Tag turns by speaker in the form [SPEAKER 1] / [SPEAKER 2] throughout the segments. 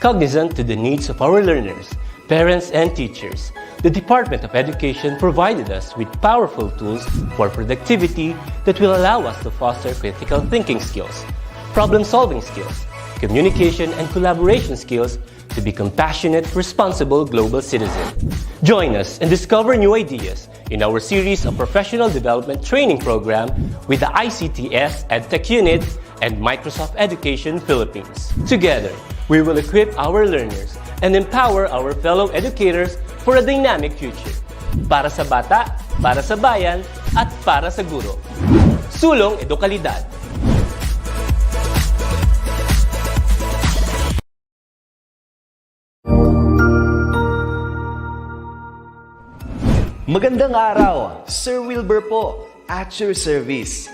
[SPEAKER 1] Cognizant to the needs of our learners, parents, and teachers, the Department of Education provided us with powerful tools for productivity that will allow us to foster critical thinking skills, problem-solving skills, communication and collaboration skills to be compassionate, responsible global citizens. Join us and discover new ideas in our series of professional development training program with the ICTS Edtech Unit and Microsoft Education Philippines. Together, we will equip our learners and empower our fellow educators for a dynamic future. Para sa bata, para sa bayan, at para sa guro. Sulong Edukalidad.
[SPEAKER 2] Magandang araw, Sir Wilbur po, at your service.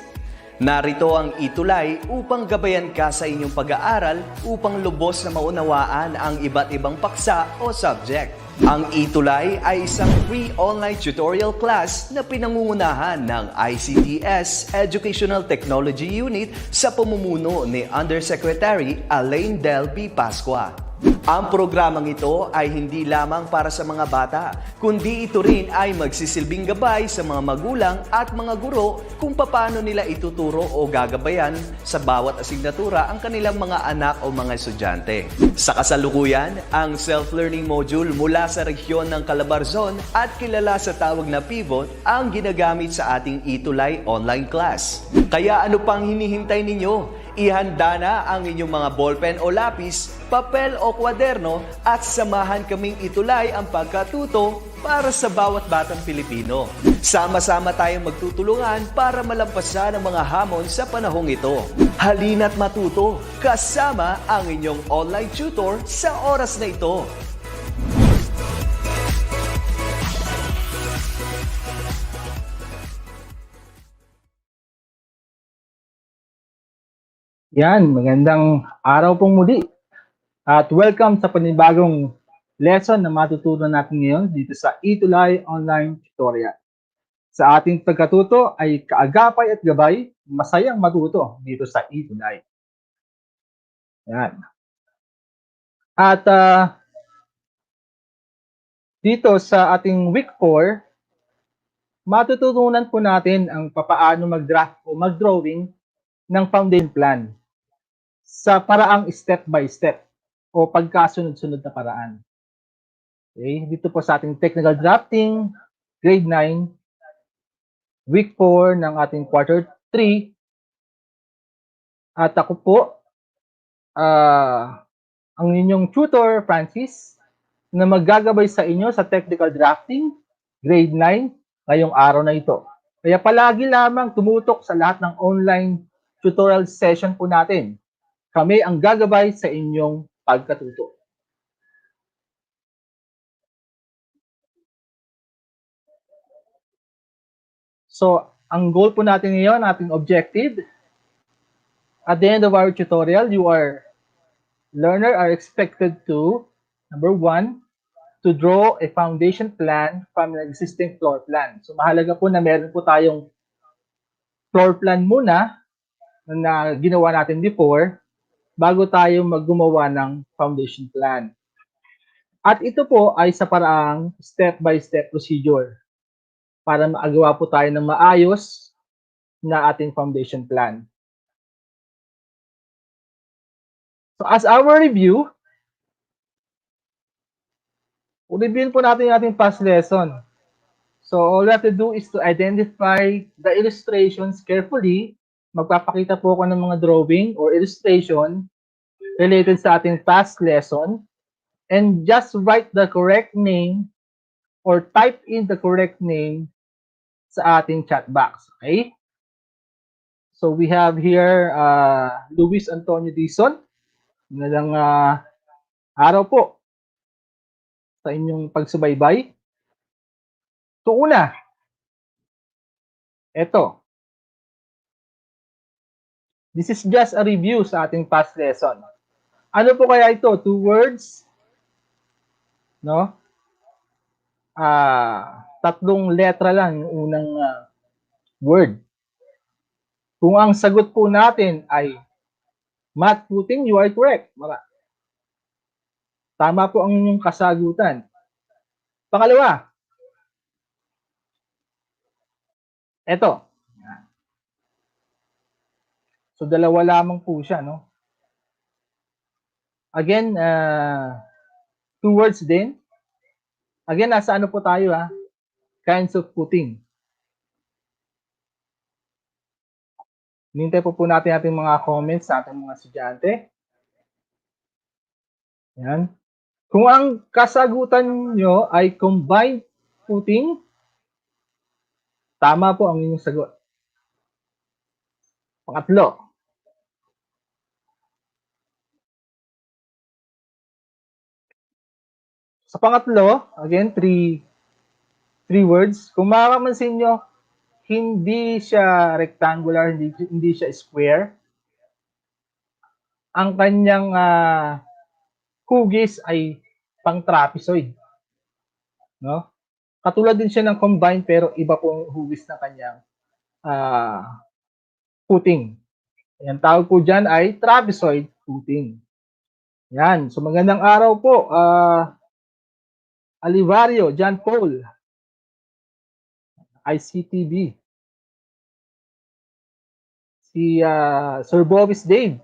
[SPEAKER 2] Narito ang ETUlay upang gabayan ka sa inyong pag-aaral upang lubos na maunawaan ang iba't ibang paksa o subject. Ang ETUlay ay isang free online tutorial class na pinangungunahan ng ICTS Educational Technology Unit sa pamumuno ni Undersecretary Elaine Del B. Pascua. Ang programang ito ay hindi lamang para sa mga bata, kundi ito rin ay magsisilbing gabay sa mga magulang at mga guro kung paano nila ituturo o gagabayan sa bawat asignatura ang kanilang mga anak o mga estudyante. Sa kasalukuyan, ang self-learning module mula sa rehiyon ng Calabarzon at kilala sa tawag na pivot ang ginagamit sa ating ETUlay online class. Kaya ano pang hinihintay ninyo? Ihanda na ang inyong mga ballpen o lapis, papel o kwaderno at samahan kaming itulay ang pagkatuto para sa bawat batang Pilipino. Sama-sama tayong magtutulungan para malampasan ang mga hamon sa panahong ito. Halina't matuto kasama ang inyong online tutor sa oras na ito.
[SPEAKER 3] Yan, magandang araw pong muli. At welcome sa panibagong lesson na matutunan natin ngayon dito sa ETUlay online tutorial. Sa ating pagkatuto ay kaagapay at gabay, masayang matuto dito sa ETUlay. Yan. At dito sa ating week 4, matututunan po natin ang papaano mag-draft o mag-drawing ng foundation plan sa paraang step by step o pagkasunod-sunod na paraan. Okay, dito po sa ating technical drafting, grade 9, week 4 ng ating quarter 3. At ako po, ang inyong tutor, Francis, na maggagabay sa inyo sa technical drafting, grade 9, ngayong araw na ito. Kaya palagi lamang tumutok sa lahat ng online tutorial session po natin. Kami ang gagabay sa inyong pagkatuto. So, ang goal po natin ngayon, ating objective, at the end of our tutorial, learner are expected to, number 1, to draw a foundation plan from an existing floor plan. So, mahalaga po na meron po tayong floor plan muna na ginawa natin before, bago tayo maggumawa ng foundation plan. At ito po ay sa paraang step-by-step procedure para maagawa po tayo ng maayos na ating foundation plan. So as our review, reviewin po natin yung ating past lesson. So all we have to do is to identify the illustrations carefully. Magpapakita po ako ng mga drawing or illustration related sa ating past lesson and just write the correct name or type in the correct name sa ating chat box. Okay? So we have here Luis Antonio Dizon. Magandang araw po sa inyong pagsubaybay. So una, eto. This is just a review sa ating past lesson. Ano po kaya ito? 2 words? No? 3 letra lang yung unang word. Kung ang sagot po natin ay math footing, you are correct. Tama po ang inyong kasagutan. Pangalawa, eto. So, dalawa lamang po siya, no? Again, 2 words din. Again, nasa ano po tayo, ha? Kinds of footing. Nintay po natin ating mga comments sa ating mga estudyante. Yan. Kung ang kasagutan nyo ay combined footing, tama po ang inyong sagot. Pangatlo. Sa pangatlo, again, three words. Kung makamansin nyo, hindi siya rectangular, hindi siya square. Ang kanyang hugis ay pang trapezoid. No? Katulad din siya ng combined pero iba pong hugis ng kanyang footing. Ang tawag po dyan ay trapezoid footing. Yan. So magandang araw po. Alivario, John Paul, ICTV. Si Sir Bobis Dave.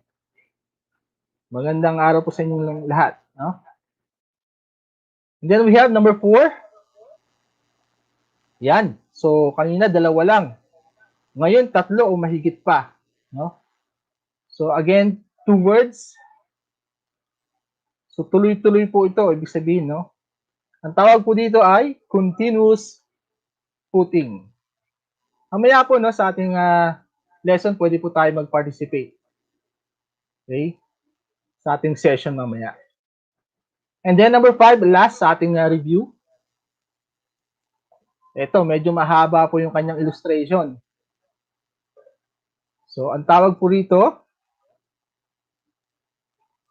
[SPEAKER 3] Magandang araw po sa inyong lahat. No? And then we have number 4. Yan. So kanina dalawa lang. Ngayon 3 o mahigit pa. No? So again, 2 words. So tuloy-tuloy po ito. Ibig sabihin, no? Ang tawag po dito ay continuous footing. Mamaya po, no, sa ating lesson, pwede po tayo mag-participate. Okay? Sa ating session mamaya. And then number 5, last sa ating review. Ito, medyo mahaba po yung kanyang illustration. So, ang tawag po rito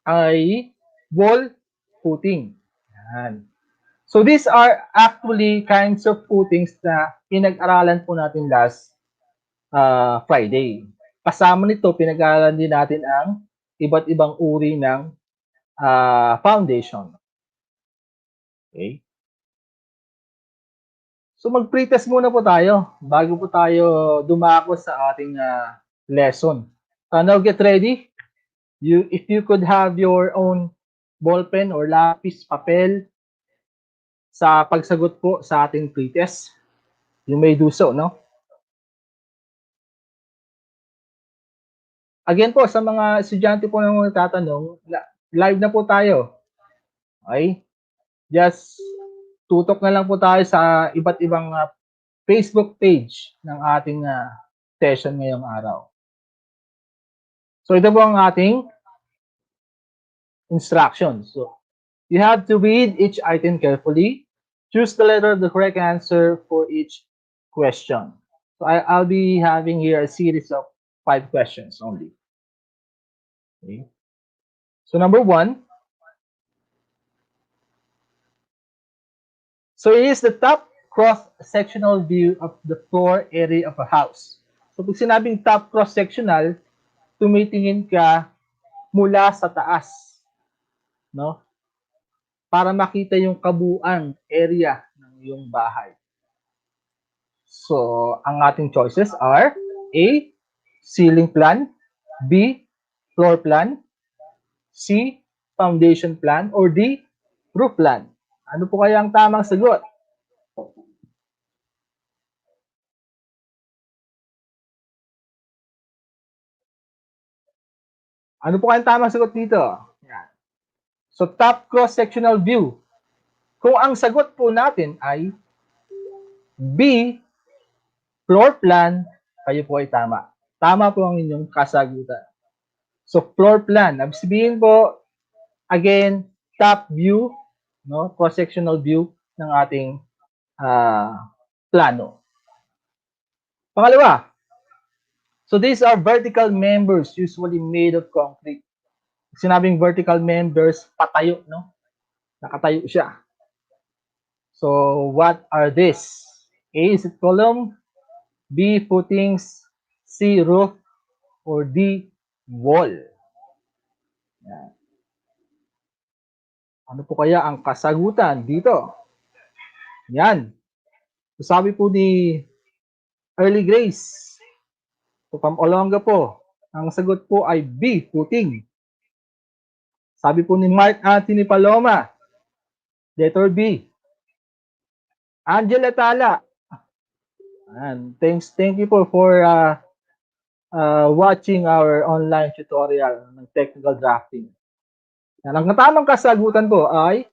[SPEAKER 3] ay wall footing. Yan. So, these are actually kinds of footings na pinag-aralan po natin last Friday. Kasama nito, pinag-aralan din natin ang iba't ibang uri ng foundation. Okay? So, mag-pretest muna po tayo bago po tayo dumako sa ating lesson. Now, get ready. If you could have your own ballpen or lapis, papel, sa pagsagot po sa ating pretest, you may do so, no? Again po, sa mga estudyante po na magtatanong, live na po tayo. Okay? Just tutok na lang po tayo sa iba't ibang Facebook page ng ating session ngayong araw. So, ito po ang ating instructions. So, you have to read each item carefully. Choose the letter of the correct answer for each question. So, I'll be having here a series of 5 questions only. Okay. So, number 1. So, it is the top cross-sectional view of the floor area of a house. So, pag sinabing top cross-sectional, tumitingin ka mula sa taas, no? Para makita yung kabuuan area ng iyong bahay. So, ang ating choices are A, ceiling plan, B, floor plan, C, foundation plan, or D, roof plan. Ano po kaya ang tamang sagot? Ano po kaya ang tamang sagot dito? Yan. So, top cross-sectional view. Kung ang sagot po natin ay B, floor plan, kayo po ay tama. Tama po ang inyong kasagutan. So, floor plan. Sabihin po, again, top view, no, cross-sectional view ng ating plano. Pangalawa, so these are vertical members usually made of concrete. Sinabing vertical members, patayo, no? Nakatayo siya. So, what are these? A, is it column? B, footings? C, roof? Or D, wall? Yan. Ano po kaya ang kasagutan dito? Yan. So, sabi po ni Early Grace, so from Olonga po, ang sagot po ay B, puting. Sabi po ni Mark Anthony Paloma, letter B. Angela Tala, and thank you po for watching our online tutorial ng technical drafting. Yan, ang tamang kasagutan po ay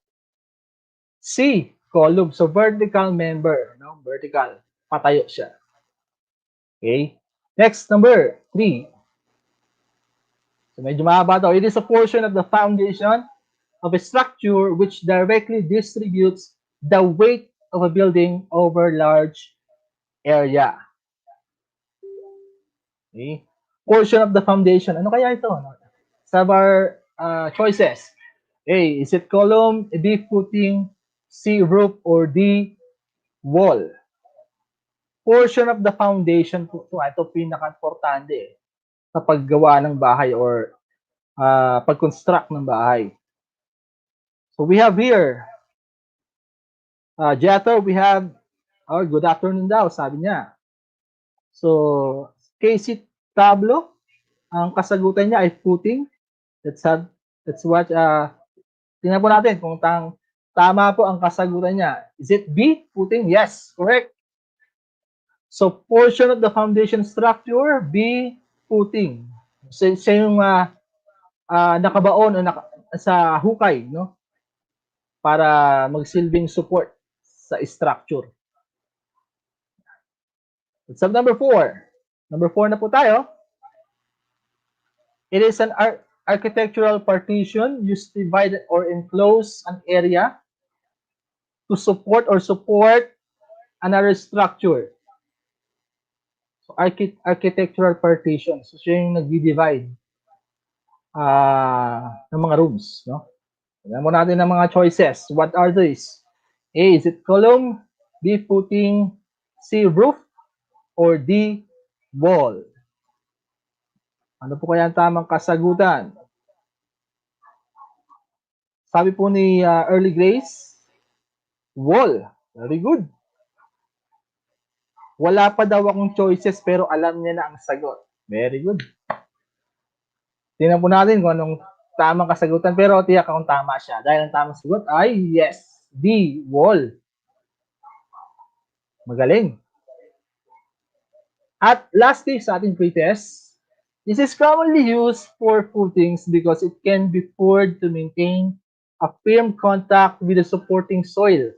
[SPEAKER 3] C, column. So, vertical member. No? Vertical. Patayo siya. Okay? Next, number 3. So, medyo mahaba daw. It is a portion of the foundation of a structure which directly distributes the weight of a building over large area. Okay? Portion of the foundation. Ano kaya ito? Some of our choices. A, is it column? B, footing? C, roof? Or D, wall? Portion of the foundation po ito pinaka-importante sa paggawa ng bahay or pag-construct ng bahay. So we have here, Jether, we have, good afternoon daw, sabi niya. So, Casey Tablo, ang kasagutan niya ay footing. Let's watch, tingnan po natin kung tama po ang kasagutan niya. Is it B, footing? Yes, correct. So, portion of the foundation structure, B, footing. So, siya yung nakabaon o sa hukay, no? Para magsilbing support sa structure. Let's have number 4. Number 4 na po tayo. It is an architectural partition used to divide or enclose an area to support another structure. So, architectural partition. So, siya yung nag-divide ng mga rooms. No? Tignan mo natin ang mga choices. What are these? A, is it column? B, footing? C, roof? Or D, wall? Ano po kaya ang tamang kasagutan? Sabi po ni Early Grace, wall. Very good. Wala pa daw akong choices pero alam niya na ang sagot. Very good. Tingnan po natin kung anong tamang kasagutan pero tiyak akong tama siya. Dahil ang tamang sagot ay yes, D, wall. Magaling. At lastly sa ating pretest, this is commonly used for footings because it can be poured to maintain a firm contact with the supporting soil.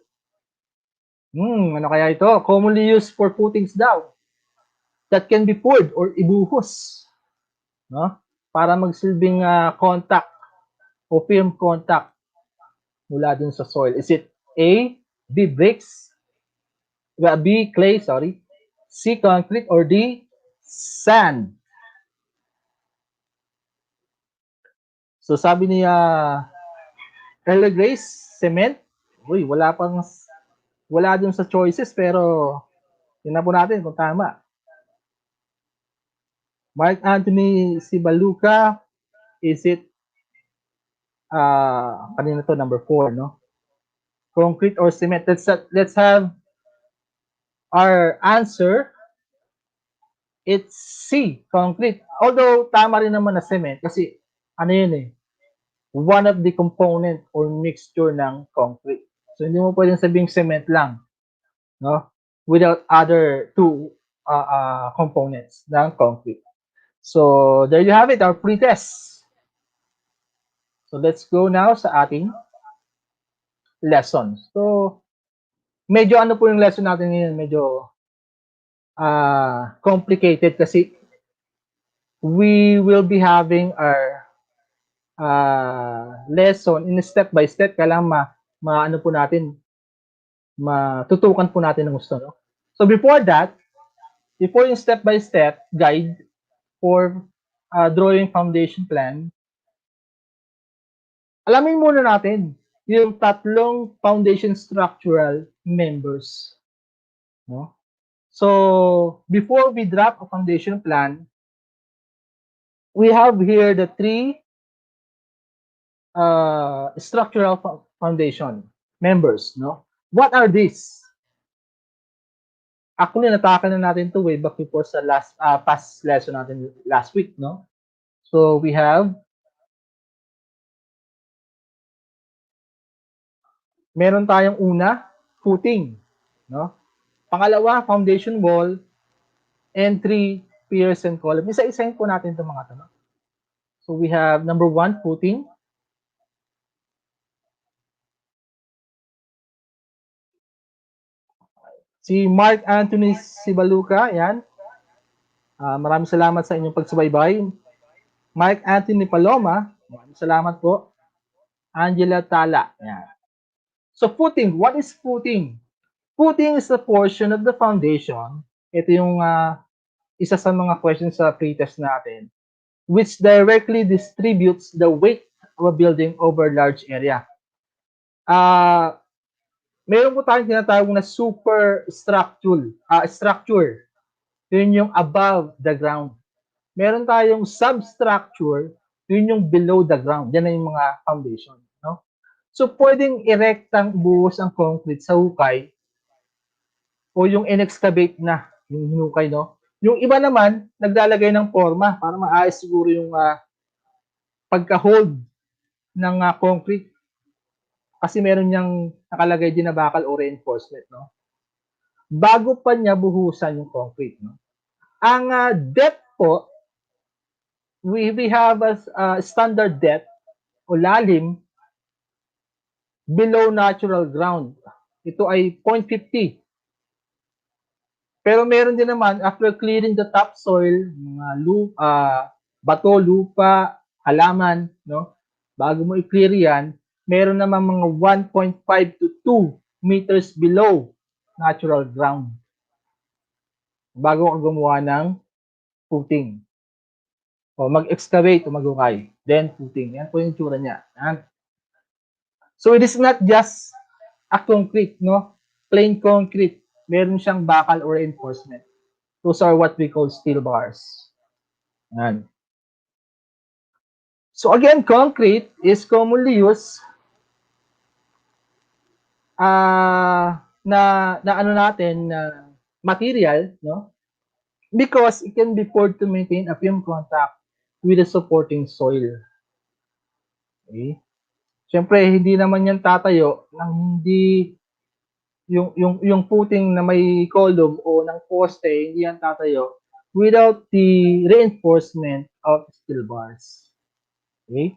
[SPEAKER 3] Ano kaya ito? Commonly used for footings daw. That can be poured or ibuhos. No? Para magsilbing contact o firm contact mula dun sa soil. Is it A, B, bricks? B, clay, sorry. C, concrete, or D, sand? So sabi ni Ella Grace, cement. Uy, wala dun sa choices pero tingnan po natin kung tama. Mark Anthony Sibaluka, is it kanina to number 4, no? Concrete or cement? Let's have our answer. It's C, concrete. Although tama rin naman na cement kasi ano yun eh, one of the component or mixture ng concrete. So hindi mo pwedeng sabing cement lang, no? Without other two components ng concrete. So there you have it, our pretest. So let's go now sa ating lesson. So medyo ano po yung lesson natin ngayon, medyo complicated kasi we will be having our lesson in step by step. Kailangan ano po natin, matutukan po natin ng gusto. No? So before that, before yung step by step guide for drawing foundation plan, alamin muna natin yung tatlong foundation structural members. No? So before we draft a foundation plan, we have here the three structural foundation members, no? What are these? Actually, nataka na natin to way back before sa past lesson natin last week, no? So we have meron tayong una, footing, no? Pangalawa, foundation wall, and 3, piers and column. Isa-isahin po natin itong mga tanong. So we have number 1, footing. Si Mark Anthony Sibaluka, yan. Maraming salamat sa inyong pagsubaybay. Mark Anthony Paloma, maraming salamat po. Angela Tala, yan. So footing, what is footing? Footing is a portion of the foundation. Ito yung isa sa mga questions sa pretest natin, which directly distributes the weight of a building over a large area. Meron po tayong tinatawag na structure. Yun yung above the ground. Meron tayong substructure, yun yung below the ground. Yan na yung mga foundation. No? So, pwedeng erectang buhos ang concrete sa hukay o yung in-excavate na yung hinukay. No? Yung iba naman, naglalagay ng forma para maayos siguro yung pagka-hold ng concrete. Kasi meron niyang nakalagay din na bakal o reinforcement. No? Bago pa niya buhusan yung concrete. No? Ang depth po, we have a standard depth o lalim below natural ground. Ito ay 0.50. Pero meron din naman, after clearing the topsoil, mga bato, lupa, halaman, no? Bago mo i-clear yan, meron naman mga 1.5 to 2 meters below natural ground bago ka gumawa ng footing. O mag-excavate o maghukay. Then footing. Yan po yung tsura niya. Yan. So it is not just a concrete, no? Plain concrete. Meron siyang bakal or reinforcement. Those are what we call steel bars. Yan. So again, concrete is commonly used material, no? Because it can be poured to maintain a firm contact with the supporting soil. Okay? Siyempre, hindi naman yan tatayo nang hindi yung footing na may column o ng poste, hindi yan tatayo without the reinforcement of steel bars. Okay?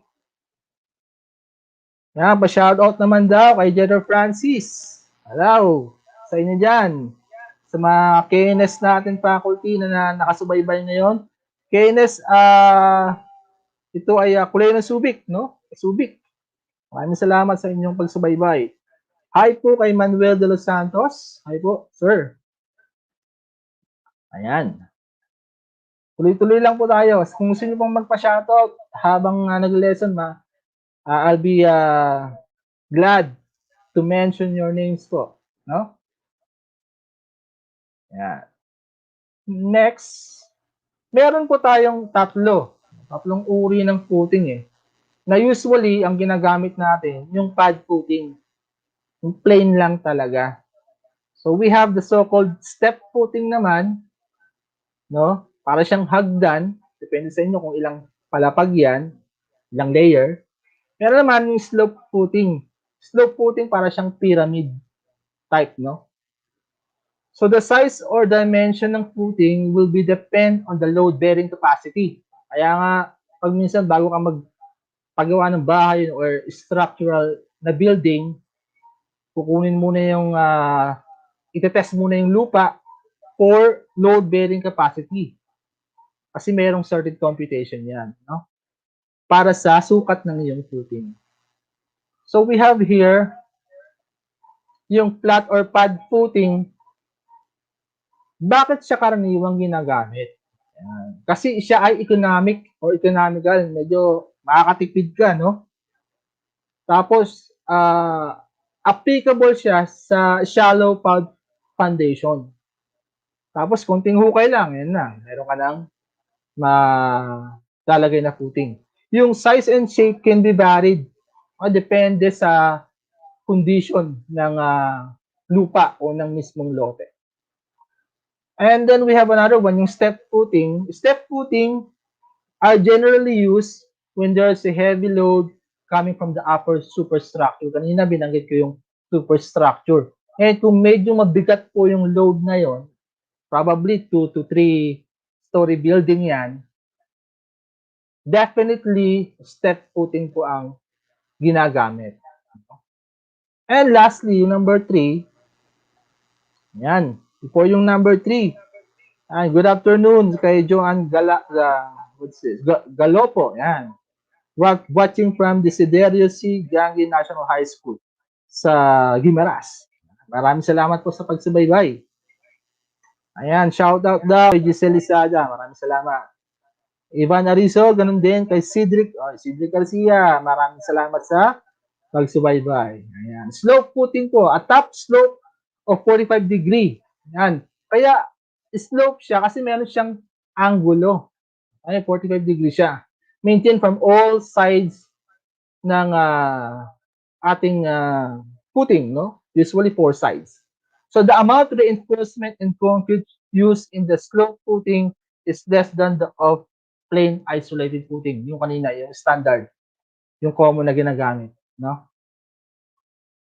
[SPEAKER 3] Yan, pa-shoutout naman daw kay Jennifer Francis. Hello, sa inyo dyan. Sa mga KNS natin faculty na nakasubaybay ngayon. KNS, ito ay kulay ng Subic, no? Subic. Maraming salamat sa inyong pagsubaybay. Hi po kay Manuel de los Santos. Hi po, sir. Ayan. Tuloy-tuloy lang po tayo. Kung sino pong magpa-shoutout habang nag-lesson, I'll be glad to mention your names po. No? Ayan. Next, meron po tayong tatlong uri ng footing eh. Na usually, ang ginagamit natin, yung pad footing. Yung plain lang talaga. So, we have the so-called step footing naman, no? Para siyang hagdan. Depende sa inyo kung ilang palapag yan, ilang layer. Meron naman yung slope footing. Slope footing para siyang pyramid type, no? So, the size or dimension ng footing will be depend on the load-bearing capacity. Kaya nga, pag minsan bago ka paggawa ng bahay or structural na building, kukunin muna yung itetest muna yung lupa for load-bearing capacity. Kasi merong certain computation yan, no? Para sa sukat ng iyong footing. So we have here yung flat or pad footing. Bakit siya karaniwang ginagamit? Yan. Kasi siya ay economic or economical. Medyo makakatipid ka, no? Tapos, applicable siya sa shallow pad foundation. Tapos, konting hukay lang. Yan na. Meron ka ng lalagay na footing. Yung size and shape can be varied. Depende sa condition ng lupa o ng mismong lote. And then we have another one, yung step footing. Step footing are generally used when there's a heavy load coming from the upper superstructure. Kanina binanggit ko yung superstructure. And kung medyo mabigat po yung load na yon, probably 2 to 3 story building yan, definitely step footing po ang ginagamit. And lastly, yung number 3, yan. Ito yung number 3. Good afternoon kay Joan Galopo. Yan. Watching from Desiderio C. Gangi National High School sa Guimaras. Maraming salamat po sa pagsubaybay. Ayan, shout out daw kay Giselle Isada. Maraming salamat. Ivan Arizo, ganun din kay Cedric Garcia. Maraming salamat sa pagsubaybay. Ayan. Slope footing po, a top slope of 45 degree. Ayan. Kaya slope siya kasi meron siyang angulo. Ay, 45 degree siya. Maintain from all sides ng ating footing, no? Usually 4 sides. So the amount of reinforcement and concrete used in the slope footing is less than the of plain isolated footing. Yung kanina, yung standard, yung common na ginagamit, no?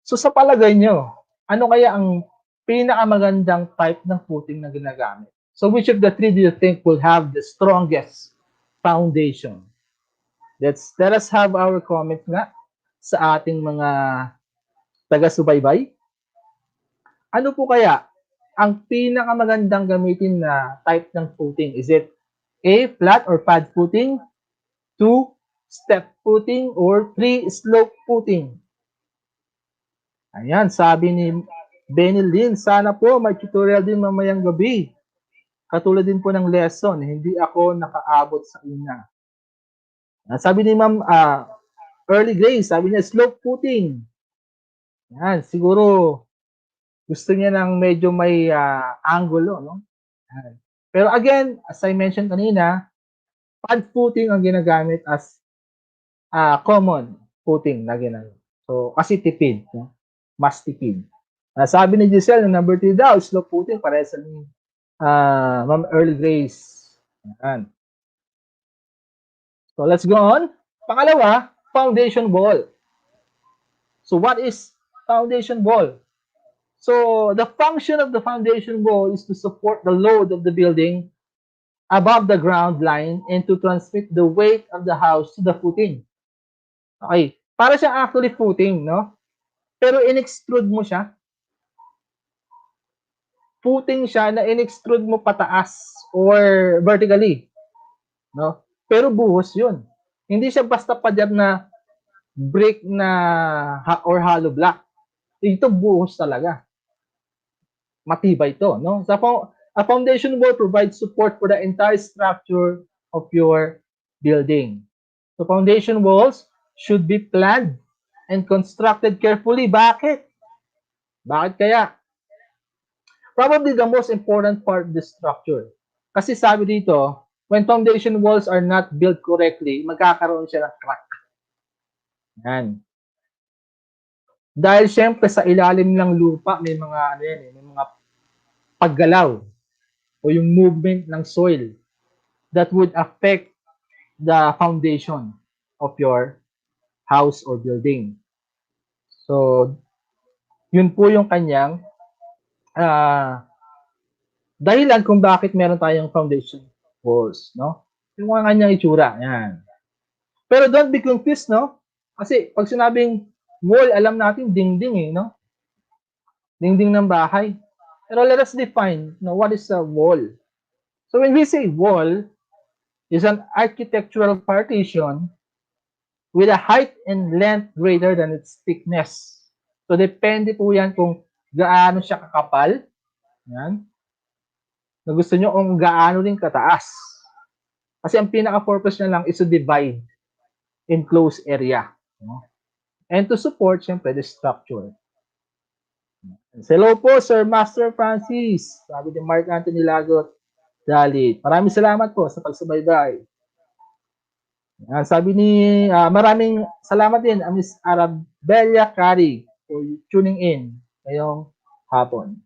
[SPEAKER 3] So sa palagay nyo, ano kaya ang pinakamagandang type ng footing na ginagamit? So which of the three do you think will have the strongest foundation? Let us have our comment nga sa ating mga taga-subaybay. Ano po kaya ang pinakamagandang gamitin na type ng footing? Is it A, flat or pad footing, 2, step footing, or 3, slope footing? Ayan, sabi ni Benny Lynn, sana po may tutorial din mamayang gabi. Katulad din po ng lesson, hindi ako nakaabot sa una. Sabi ni Ma'am Early Grace, sabi niya slope footing. Yan, siguro gusto niya ng medyo may angulo, no? Yan. Pero again, as I mentioned kanina, pad footing ang ginagamit as common footing na ginamit. So, kasi tipid, no? Mas tipid. Sabi ni Giselle, number 3 daw, slope footing, para sa ni Ma'am Early Grace. Yan. So, let's go on. Pangalawa, foundation wall. So, what is foundation wall? So, the function of the foundation wall is to support the load of the building above the ground line and to transmit the weight of the house to the footing. Okay. Para siya actually footing, no? Pero in-extrude mo siya. Footing siya na in-extrude mo pataas or vertically, no? Pero buhos yun. Hindi siya basta padyar na brick na or hollow block. Ito buhos talaga. Matibay ito, no? A foundation wall provides support for the entire structure of your building. So foundation walls should be planned and constructed carefully. Bakit? Bakit kaya? Probably the most important part of the structure. Kasi sabi dito, when foundation walls are not built correctly, magkakaroon siya ng crack. Yan. Dahil syempre sa ilalim ng lupa, may mga may mga paggalaw o yung movement ng soil that would affect the foundation of your house or building. So, yun po yung kanyang dahilan kung bakit meron tayong foundation walls, no? Yung mga kanyang itsura, yan. Pero don't be confused, no? Kasi pag sinabing wall, alam natin dingding, no? Dingding ng bahay. Pero let us define, no, what is a wall? So when we say wall, is an architectural partition with a height and length greater than its thickness. So depende po yan kung gaano siya kakapal. Yan. Na gusto nyo kung gaano rin kataas. Kasi ang pinaka-purpose niya lang is to divide enclosed area. No? And to support, syempre, the structure. Hello po, Sir Master Francis. Sabi ni Mark Anthony Lagot Dalit. Maraming salamat po sa pagsubaybay. Sabi ni, maraming salamat din, Miss Arabella Cari. for tuning in ngayong hapon.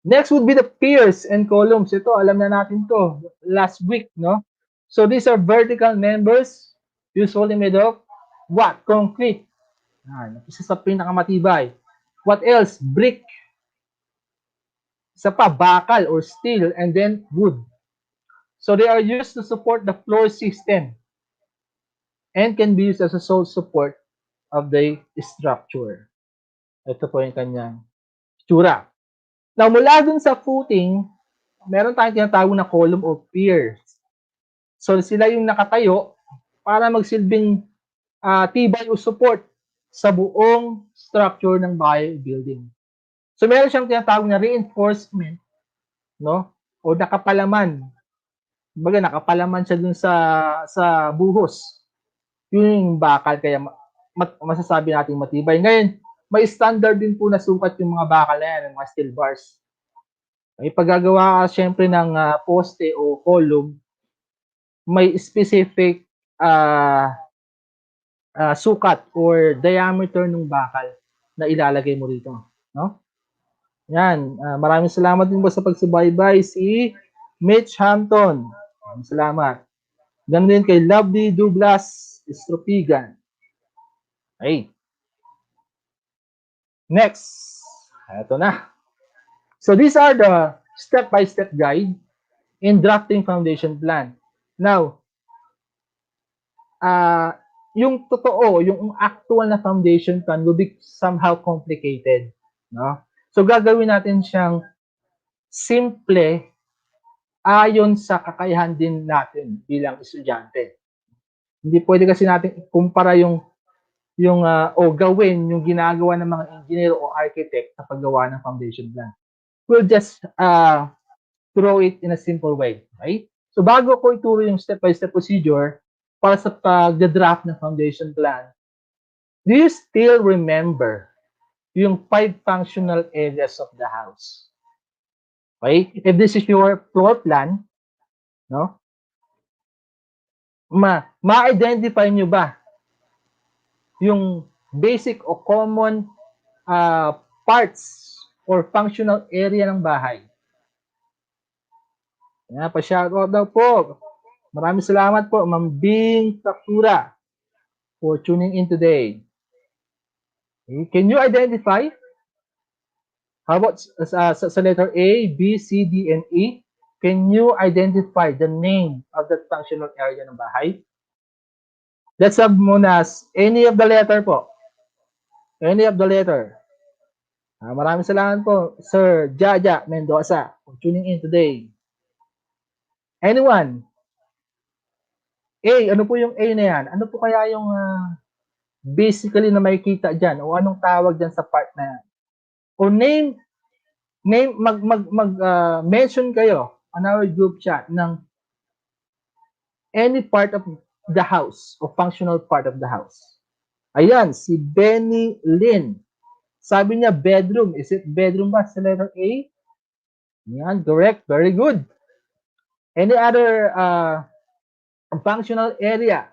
[SPEAKER 3] Next would be the piers and columns. Ito, alam na natin to last week, no? So these are vertical members, usually made of what? Concrete. Isa sa pinakamatibay. What else? Brick. Isa pa, bakal or steel, and then wood. So they are used to support the floor system and can be used as a sole support of the structure. Ito po yung kanyang itsura. Now, mula dun sa footing, meron tayong tinatawag na column or piers. So, sila yung nakatayo para magsilbing tibay o support sa buong structure ng bahay building. So, meron siyang tinatawag na reinforcement, no? O nakapalaman. Kumbaga, nakapalaman siya dun sa buhos. Yun yung bakal, kaya masasabi natin matibay. Ngayon, may standard din po na sukat yung mga bakal na yan, mga steel bars. May paggagawa ka syempre ng poste o column, may specific sukat or diameter ng bakal na ilalagay mo rito. No? Yan. Maraming salamat din po sa pagsubaybay si Mitch Hampton. Maraming salamat. Ganun din kay Lovely Douglas Estropigan. Okay. Next. Ito na. So these are the step-by-step guide in drafting foundation plan. Now, yung totoo, yung actual na foundation plan will be somehow complicated. No? So gagawin natin siyang simple ayon sa kakayahan din natin bilang estudyante. Hindi pwede kasi natin ikumpara yung gawin yung ginagawa ng mga engineer o architect sa paggawa ng foundation plan. We'll just throw it in a simple way, right? So bago ko ituro yung step-by-step procedure para sa pag-draft ng foundation plan, do you still remember yung 5 functional areas of the house? Okay? If this is your floor plan, no? Ma-identify nyo ba yung basic o common parts or functional area ng bahay? Yan, pa-shoutout daw po. Maraming salamat po, Ma'am Bing Takura, for tuning in today. Okay. Can you identify? How about sa letter A, B, C, D, and E? Can you identify the name of that functional area ng bahay? Let's have muna any of the letter po. Any of the letter. Maraming salamat po, Sir Jaja Mendoza, for tuning in today. Anyone? A, ano po yung A na yan? Ano po kaya yung basically na makikita dyan? O anong tawag dyan sa part na yan? O mention kayo on our group chat ng any part of the house o functional part of the house. Ayan, si Benny Lin. Sabi niya bedroom. Is it bedroom ba sa letter A? Yan, correct. Very good. Any other functional area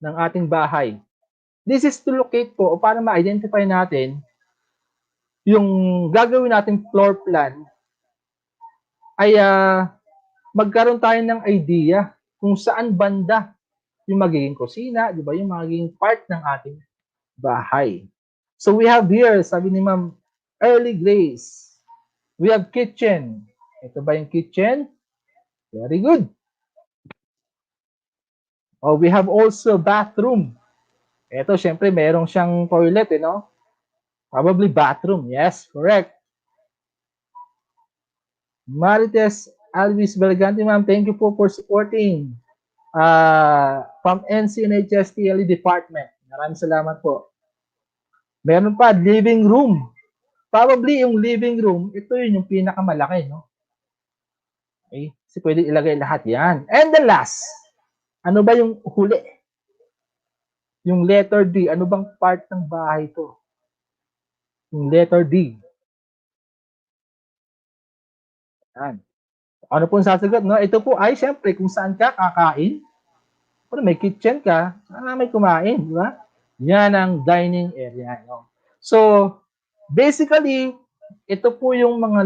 [SPEAKER 3] ng ating bahay? This is to locate po o para ma-identify natin yung gagawin nating floor plan ay magkaroon tayo ng idea kung saan banda yung magiging kusina, di ba? Yung magiging part ng ating bahay. So we have here, sabi ni Ma'am Early Grace, we have kitchen. Ito ba yung kitchen? Very good. Oh, we have also bathroom. Ito, syempre, merong siyang toilet, no? Probably bathroom. Yes, correct. Marites Alvis Belgante, ma'am, thank you po for supporting from NCNHS TLE Department. Maraming salamat po. Meron pa, living room. Probably yung living room, ito yun yung pinakamalaki, no? Okay, kasi pwede ilagay lahat yan. And the last, ano ba yung huli? Yung letter D, ano bang part ng bahay to? Yung letter D. Yan. Ano po ang sasagot, no? Ito po ay, syempre, kung saan ka kakain. Kung may kitchen ka, saan may kumain, di ba? Yan ang dining area. No? So, basically, ito po yung mga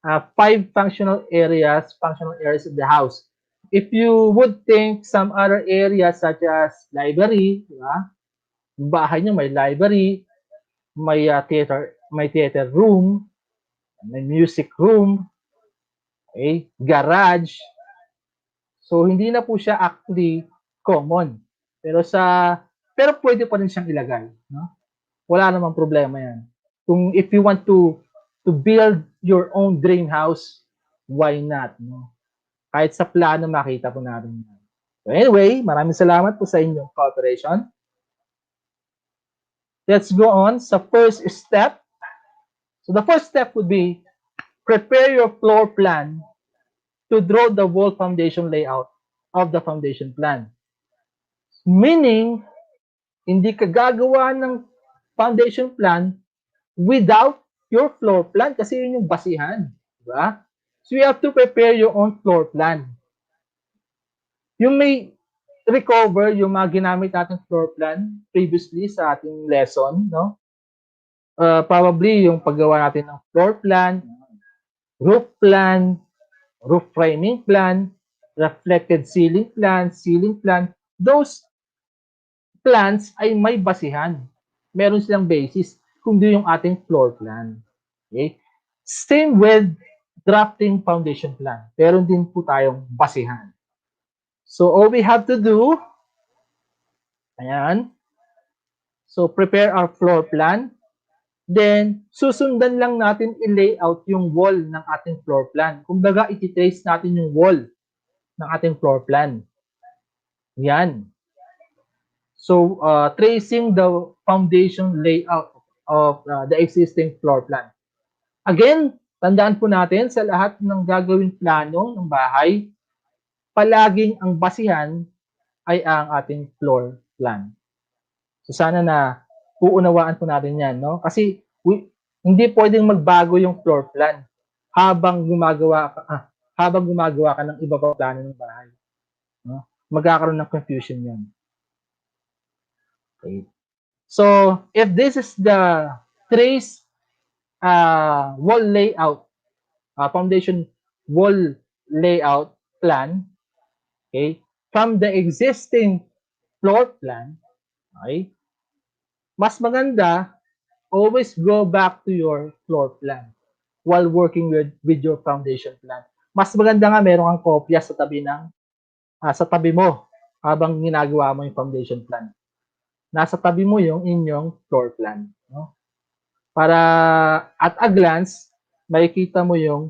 [SPEAKER 3] 5 functional areas of the house. If you would think some other areas such as library, di ba? Bahay nyo may library, may theater room, may music room, okay, garage. So hindi na po siya actually common. Pero pwede pa rin siyang ilagay, no? Wala namang problema 'yan. Kung if you want to build your own dream house, why not, no? Kahit sa plano makita po natin 'yan. So anyway, maraming salamat po sa inyong cooperation. Let's go on sa first step. So the first step would be prepare your floor plan to draw the wall foundation layout of the foundation plan. Meaning, hindi ka gagawa ng foundation plan without your floor plan kasi yun yung basihan. Diba? So you have to prepare your own floor plan. You may recover yung mga ginamit nating floor plan previously sa ating lesson, no? Probably yung paggawa natin ng floor plan, roof plan, roof framing plan, reflected ceiling plan, those plans ay may basihan. Meron silang basis kung di yung ating floor plan. Okay? Same with drafting foundation plan. Meron din po tayong basihan. So all we have to do, ayan, so prepare our floor plan. Then, susundan lang natin i-layout yung wall ng ating floor plan. Kumbaga, iti-trace natin yung wall ng ating floor plan. Yan. So, tracing the foundation layout of the existing floor plan. Again, tandaan po natin sa lahat ng gagawing plano ng bahay, palaging ang basihan ay ang ating floor plan. So, sana na uunawaan po natin yan, no? Kasi hindi pwedeng magbago yung floor plan habang gumagawa ka ng iba pang plano ng bahay. No? Magkakaroon ng confusion yan. Okay. So, if this is the trace wall layout, foundation wall layout plan, okay, from the existing floor plan, okay, mas maganda, always go back to your floor plan while working with your foundation plan. Mas maganda nga meron kang kopya sa tabi mo habang ginagawa mo yung foundation plan. Nasa tabi mo yung inyong floor plan, no? Para at a glance makikita mo yung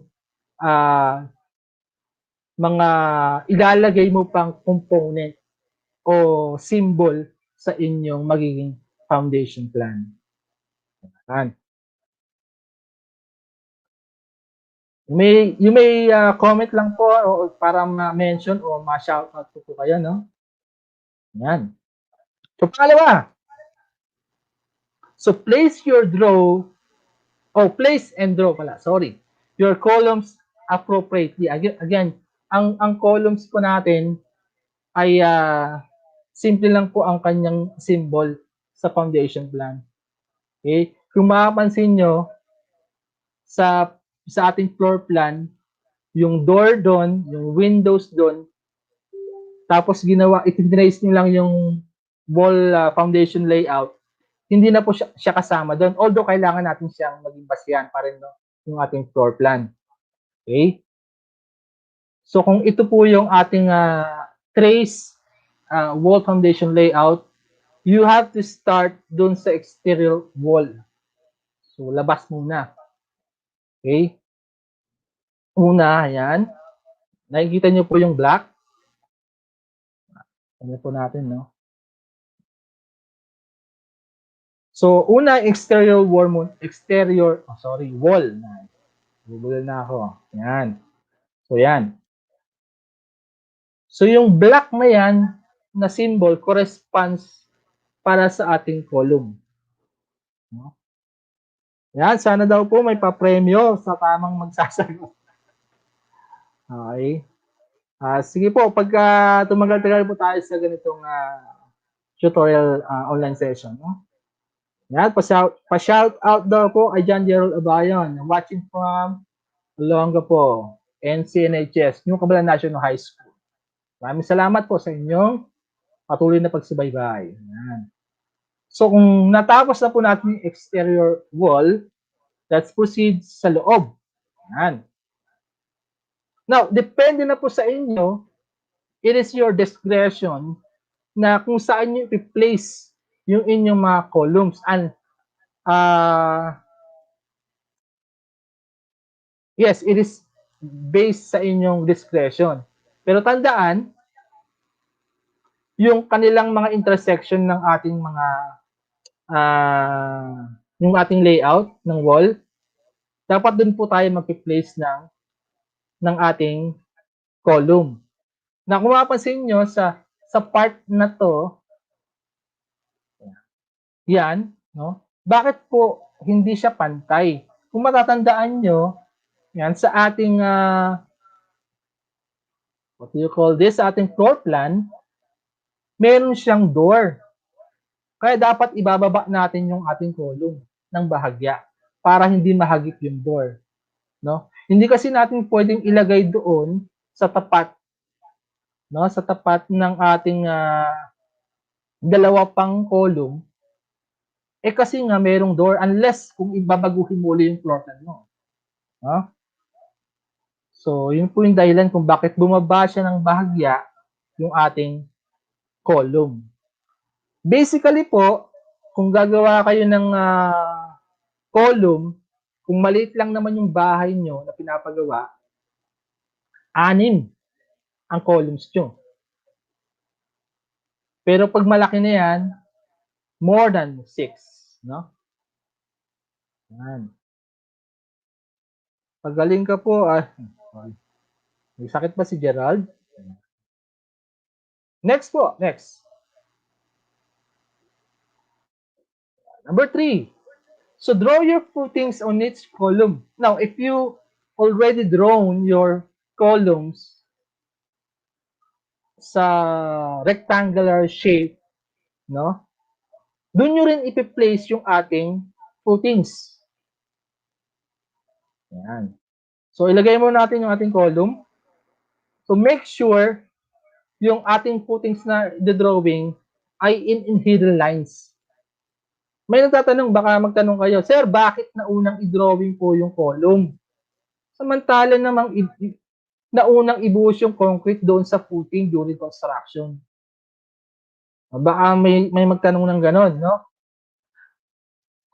[SPEAKER 3] mga ilalagay mo pang component o symbol sa inyong magiging foundation plan. Yan. You may comment lang po o para ma-mention o ma-shoutout po kayo, no? Yan. So, pangalawa. So, place and draw pala. Sorry. Your columns appropriately. Again, ang columns po natin ay simple lang po ang kanyang symbol sa foundation plan. Okay? Kung mapapansin nyo, sa ating floor plan, yung door doon, yung windows doon, tapos itinrace nyo lang yung wall foundation layout, hindi na po siya kasama doon. Although, kailangan natin siyang maging basihan pa rin, no? Yung ating floor plan. Okay? So, kung ito po yung ating trace wall foundation layout, you have to start doon sa exterior wall. So, labas muna. Okay? Una, ayan. Nakikita nyo po yung black. Ano po natin, no? So, una, wall. Bubulol na ako. Yan. So, yan. So, yung black na yan, na symbol, corresponds para sa ating column. No? Yan, sana daw po may pa-premyo sa tamang magsasagot. Okay. Sige po, pagka tumagal-tagal po tayo sa ganitong tutorial online session. No? Yan, pa-shout out daw po kay John Gerald Abayon, watching from Olonga po, NCNHS, New Cabalan National High School. Maraming salamat po sa inyong patuloy na pagsubaybay. Yan. So kung natapos na po natin yung exterior wall, let's proceed sa loob. Yan. Now, depende na po sa inyo, it is your discretion na kung saan nyo i-place yung inyong mga columns. And, yes, it is based sa inyong discretion. Pero tandaan, yung kanilang mga intersection ng ating mga yung ating layout ng wall, dapat dun po tayo mag-place ng ating column. Na kung mapapansin nyo sa part na to, yan, no? Bakit po hindi siya pantay? Kung matatandaan nyo, yan, sa ating, what do you call this? Sa ating floor plan, meron siyang door. Kaya dapat ibababa natin yung ating column ng bahagya para hindi mahagip yung door. No? Hindi kasi natin pwedeng ilagay doon sa tapat, no? Sa tapat ng ating dalawa pang column. Eh kasi nga merong door unless kung ibabaguhin mo ulit yung floor plan mo. No? So, yun po yung dahilan kung bakit bumaba siya ng bahagya yung ating column. Basically po, kung gagawa kayo ng column, kung maliit lang naman yung bahay nyo na pinapagawa, 6 ang columns nyo. Pero pag malaki na yan, more than 6. No? Yan. Pagaling ka po. May sakit ba si Gerald? Next po. Next. Number 3. So draw your footings on each column. Now, if you already drawn your columns sa rectangular shape, no? Doon nyo rin ipi-place yung ating footings. Yan. So, ilagay mo natin yung ating column. So, make sure yung ating footings na the-drawing ay in hidden lines. May nagtatanong, baka magtanong kayo, Sir, bakit naunang i-drawing po yung column? Samantala namang naunang ibuhos yung concrete doon sa footing during construction. Baka may magtanong ng ganon, no?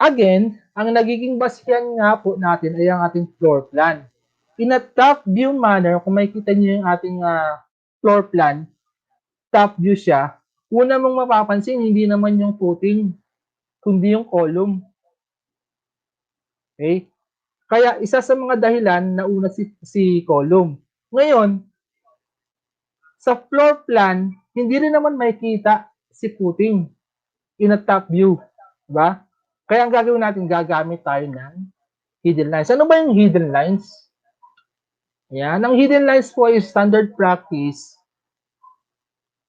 [SPEAKER 3] Again, ang nagiging basihan nga po natin ay ang ating floor plan. In a top view manner, kung makikita niyo yung ating floor plan, top view siya, una mong mapapansin, hindi naman yung footing, kundi yung column. Okay? Kaya isa sa mga dahilan na una si column. Ngayon, sa floor plan, hindi rin naman makikita si footing in a top view. Diba? Kaya ang gagawin natin, gagamit tayo ng hidden lines. Ano ba yung hidden lines? Yan. Ang hidden lines po is standard practice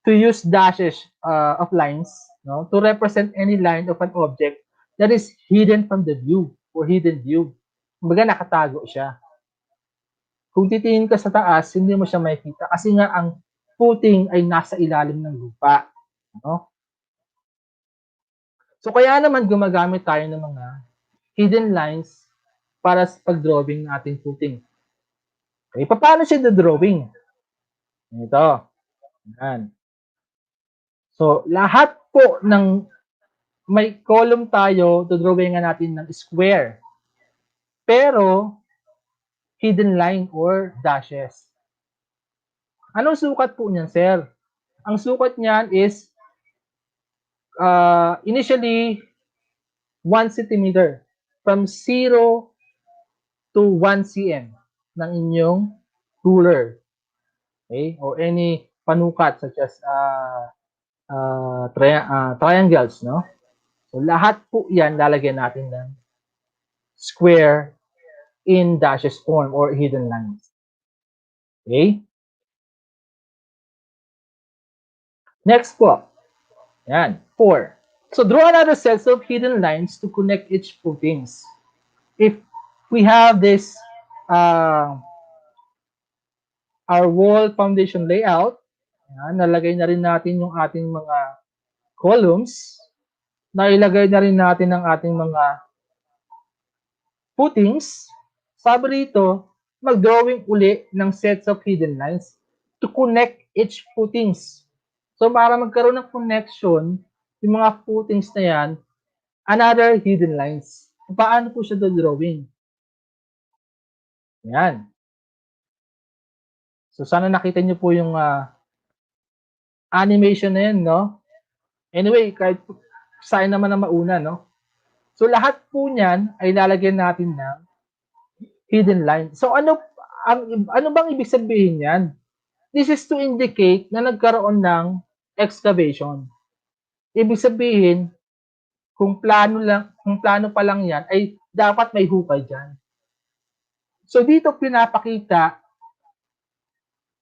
[SPEAKER 3] to use dashes of lines, no, to represent any line of an object that is hidden from the view or hidden view. Kumbaga nakatago siya. Kung titingin ka sa taas, hindi mo siya makikita kasi nga ang footing ay nasa ilalim ng lupa. No? So kaya naman gumagamit tayo ng mga hidden lines para sa pag-drawing ng ating footing. Okay, paano siya the-drawing? Ito. Yan. So, lahat po ng may column tayo, dodrawingan natin ng square. Pero, hidden line or dashes. Anong sukat po niyan, sir? Ang sukat niyan is initially 1 centimeter from 0 to 1 cm ng inyong ruler. Okay? Or any panukat such as triangles, no? So, lahat po yan lalagyan natin ng square in dashes form or hidden lines. Okay? Next po. Yan. 4. So draw another set of hidden lines to connect each footings. If we have this our wall foundation layout, yan, nalagay na rin natin yung ating mga columns, nailagay na rin natin ang ating mga footings. Sabi rito, mag-drawing uli ng sets of hidden lines to connect each footings. So para magkaroon ng connection, yung mga footings na yan, another hidden lines. Paano po siya drawing? Yan. So sana nakita niyo po yung animation na yan, no? Anyway, kahit sa'yo naman na mauna, no? So lahat po niyan ay lalagyan natin ng hidden line. So ano bang ibig sabihin niyan? This is to indicate na nagkaroon ng excavation. Ibig sabihin, kung plano pa lang yan, ay dapat may hukay dyan. So dito pinapakita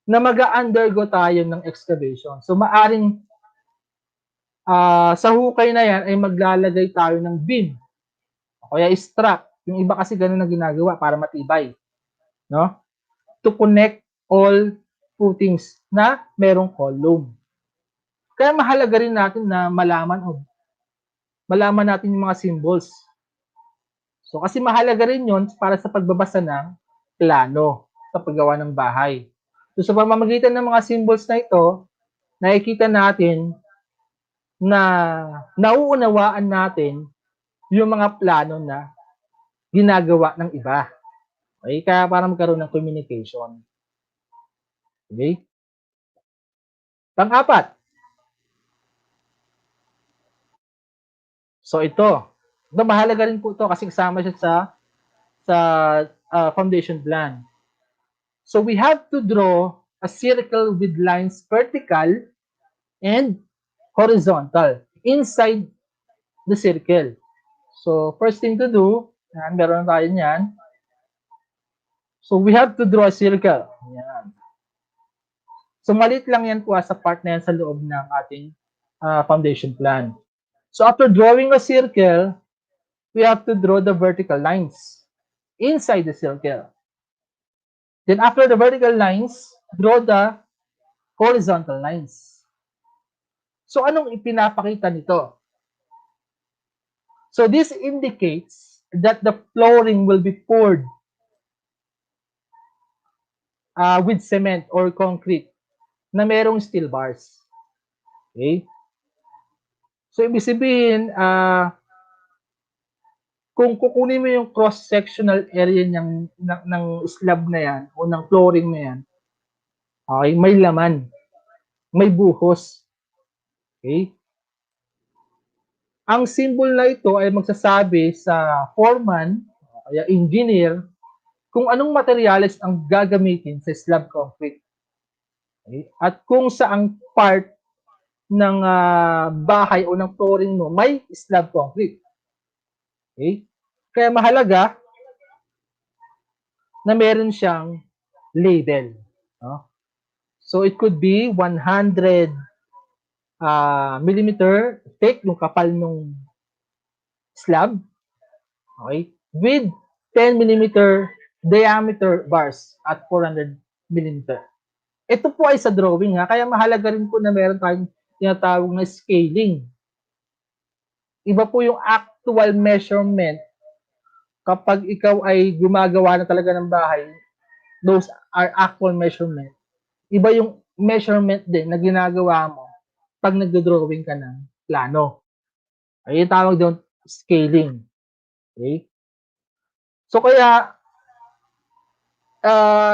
[SPEAKER 3] na mag-undergo tayo ng excavation. So maaring sa hukay na yan ay maglalagay tayo ng beam o kaya strap. Yung iba kasi ganun na ginagawa para matibay, no? To connect all footings na merong column. Kaya mahalaga rin natin na malaman natin yung mga symbols. So kasi mahalaga rin 'yon para sa pagbabasa ng plano sa paggawa ng bahay. So sa pamamagitan ng mga symbols na ito, nakikita natin na nauunawaan natin yung mga plano na ginagawa ng iba. Okay? Kaya para magkaroon ng communication. Okay? Pang-apat. So ito. Mahalaga rin po ito kasi kasama siya sa foundation plan. So we have to draw a circle with lines vertical and horizontal inside the circle. So first thing to do, meron tayo niyan. So we have to draw a circle. Yan. So maliit lang yan po sa part na yan sa loob ng ating foundation plan. So after drawing a circle, we have to draw the vertical lines inside the circle. Then after the vertical lines, draw the horizontal lines. So anong ipinapakita nito? So this indicates that the flooring will be poured with cement or concrete na merong steel bars. Okay? So ibig sabihin, kung kukunin mo yung cross-sectional area ng slab na yan o ng flooring na yan, okay, may laman, may buhos. Okay? Ang symbol na ito ay magsasabi sa foreman, kaya engineer, kung anong materyales ang gagamitin sa slab concrete. Okay? At kung saang part ng bahay o ng flooring mo may slab concrete. Okay? Kaya mahalaga na meron siyang label. No? So it could be 100 millimeter thick, yung kapal ng slab. Okay? With 10 millimeter diameter bars at 400 millimeter. Ito po ay sa drawing kaya mahalaga rin po na meron tayong tinatawag na scaling. Iba po yung actual measurement kapag ikaw ay gumagawa na talaga ng bahay. Those are actual measurement. Iba yung measurement din na ginagawa mo pag nagdo-drawing ka ng plano. Ay tawag doon scaling. Okay? So kaya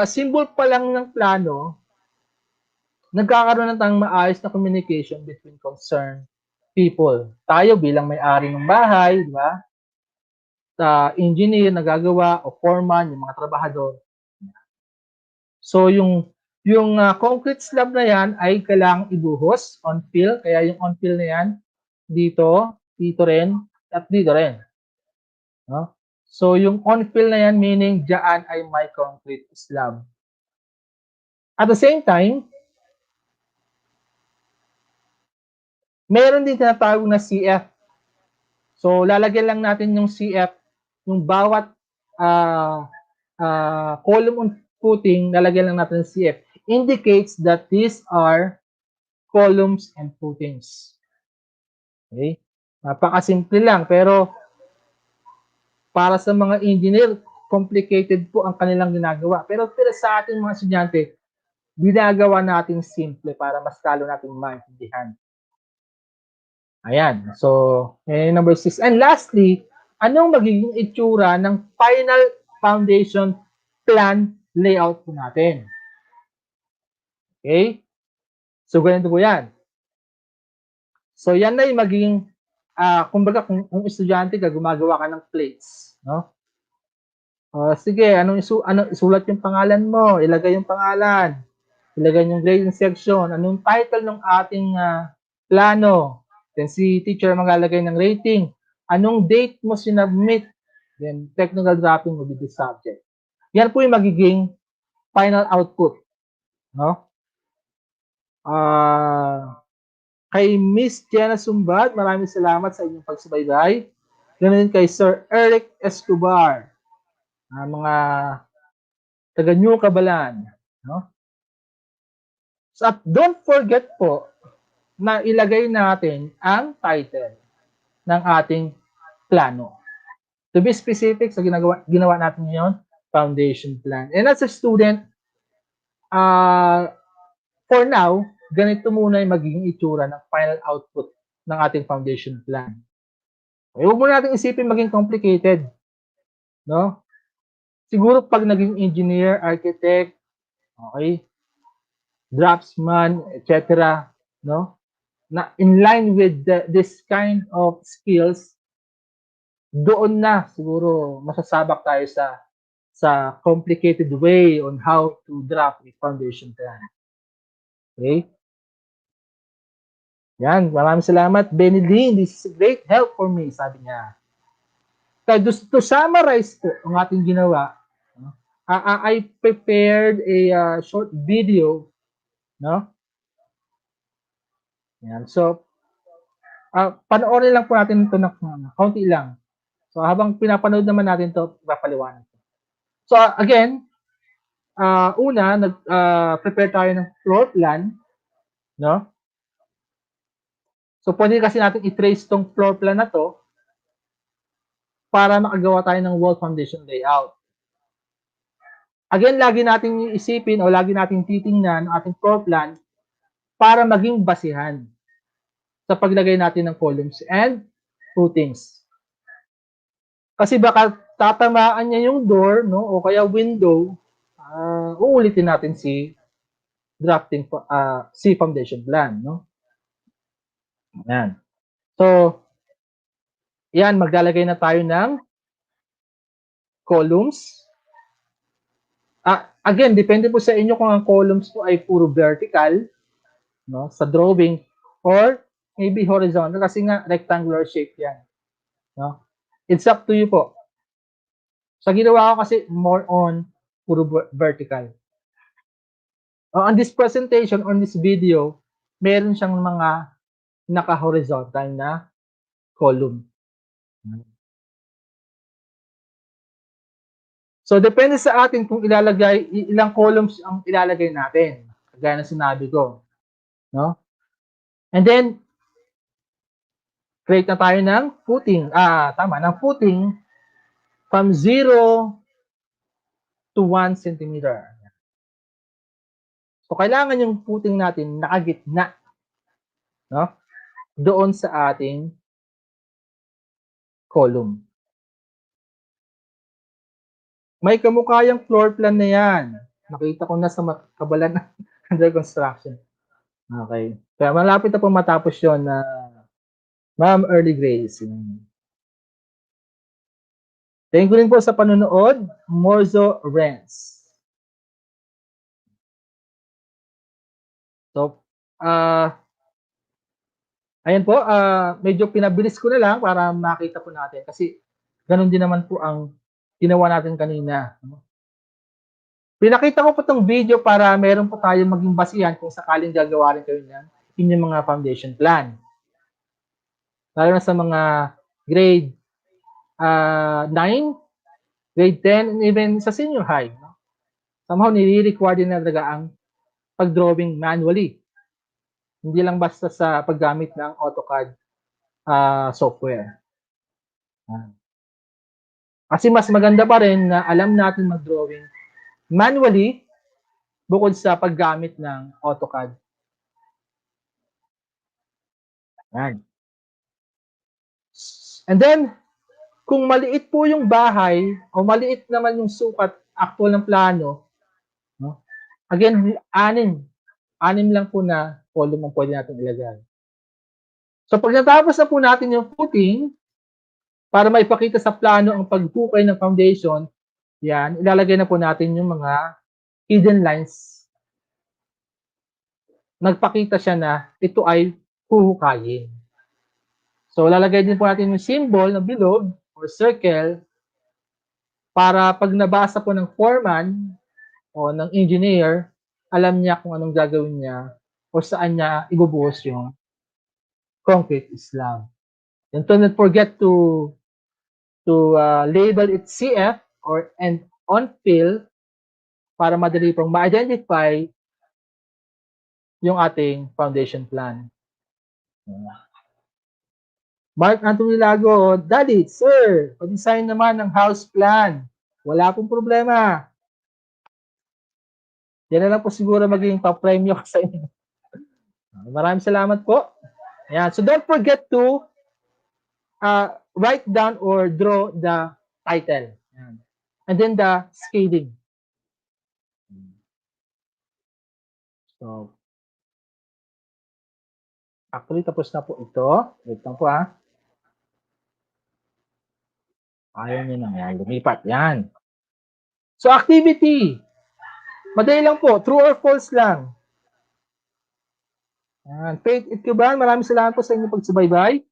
[SPEAKER 3] symbol pa lang ng plano, nagkakaroon na tayong maayos na communication between concerned people. Tayo bilang may-ari ng bahay, di ba? Engineer na gagawa o foreman, yung mga trabahador. So yung concrete slab na yan ay kailangang ibuhos on fill. Kaya yung on fill na yan dito rin at dito rin. No? So yung on fill na yan meaning diyan ay may concrete slab. At the same time, Meron din tinatawag na CF. So, lalagyan lang natin yung CF, yung bawat column on footing, lalagyan lang natin ng CF. Indicates that these are columns and footings. Okay? Napakasimple lang, pero para sa mga engineer, complicated po ang kanilang ginagawa. Pero sa ating mga estudyante, ginagawa natin simple para mas lalo natin maintindihan. Ayan. So, number 6. And lastly, anong magiging itsura ng final foundation plan layout po natin? Okay? So, ganito po yan. So, yan na yung magiging, kumbaga, kung estudyante ka, gumagawa ka ng plates. No? Sige, anong isulat yung pangalan mo? Ilagay yung pangalan. Ilagay yung grading section. Anong title ng ating plano? Then si teacher maglalagay ng rating. Anong date mo sinubmit? Then technical drafting will be the subject. Yan po yung magiging final output. No? Kay Miss Jenna Sumbad, maraming salamat sa inyong pagsubaybay. Ganun kay Sir Eric Escobar. Mga taga New Cabalan. No? So, don't forget po na ilagay natin ang title ng ating plano. To be specific, sa ginawa natin ngayon, foundation plan. And as a student, for now, ganito muna yung magiging itsura ng final output ng ating foundation plan. Okay, huwag muna natin isipin maging complicated. No? Siguro pag naging engineer, architect, okay, draftsman, etc., no? Na in line with this kind of skills, doon na siguro masasabak tayo sa complicated way on how to draft a foundation plan. Okay? Yan, maraming salamat. Benny Lee, this is a great help for me, sabi niya. To summarize po ang ating ginawa, I prepared a short video, no? Yan. So, panoorin lang po natin ito ng kaunti lang. So, habang pinapanood naman natin ito, papaliwanag. So, again, una, nag-prepare tayo ng floor plan, no? So, pwede kasi natin i-trace tong floor plan na to para makagawa tayo ng wall foundation layout. Again, lagi natin isipin o lagi natin titingnan ang ating floor plan para maging basihan sa paglagay natin ng columns and footings. Kasi baka tatamaan niya yung door, no, o kaya window, uulitin natin si drafting si foundation plan, no. Yan. So, yan, maglalagay na tayo ng columns. Again, depende po sa inyo kung ang columns po ay puro vertical, no, sa drawing, or maybe horizontal, kasi nga rectangular shape yan. No? It's up to you po. Sa ginawa ko kasi more on puro vertical. On this presentation, on this video, meron siyang mga naka-horizontal na column. So, depende sa atin kung ilang columns ang ilalagay natin. Kagaya na sinabi ko. No? And then, create na tayo ng footing. Ng footing from 0 to 1 centimeter. So, kailangan yung footing natin nakagitna, no? Doon sa ating column. May kamukha yung floor plan na yan. Nakita ko na sa kabalan under construction. Okay. Kaya malapit na po matapos yun na Ma'am Early Grace. Thank you rin po sa panonood. Morzo Renz. So, ayan po, medyo pinabilis ko na lang para makita po natin. Kasi ganun din naman po ang ginawa natin kanina. Pinakita ko po itong video para meron po tayo maging basihan kung sakaling gagawa rin kayo ng inyong mga foundation plan. Lalo na sa mga grade 9, grade 10, and even sa senior high. No? Somehow, nire-require din na talaga ang pag-drawing manually. Hindi lang basta sa paggamit ng AutoCAD software. Kasi mas maganda pa rin na alam natin mag-drawing manually bukod sa paggamit ng AutoCAD. Yan. And then, kung maliit po yung bahay o maliit naman yung sukat actual ng plano, no? Again, anim lang po na column ang pwede natin ilagay. So pag natapos na po natin yung footing, para maipakita sa plano ang paghukay ng foundation, yan, ilalagay na po natin yung mga hidden lines. Nagpakita siya na ito ay huhukayin. So lalagay din po natin yung symbol na bilog or circle para pag nabasa po ng foreman o ng engineer, alam niya kung anong gagawin niya o saan niya ibubuhos yung concrete slab. And don't forget to label it CF or and on fill para madali pong ma-identify yung ating foundation plan. Mark Anthony Lago, Daddy, sir, pa-design naman ng house plan. Wala pong problema. Yan na lang po siguro magiging pa-premyo ko sa inyo. Maraming salamat po. Ayan. So don't forget to write down or draw the title. Ayan. And then the scaling. So, actually, tapos na po ito. Wait lang po ha. Ayaw nyo nang yan. Lumipat. Yan. So, activity. Madali lang po. True or false lang. Yan. Faith Itkuban, maraming salamat po sa inyong pagsubaybay.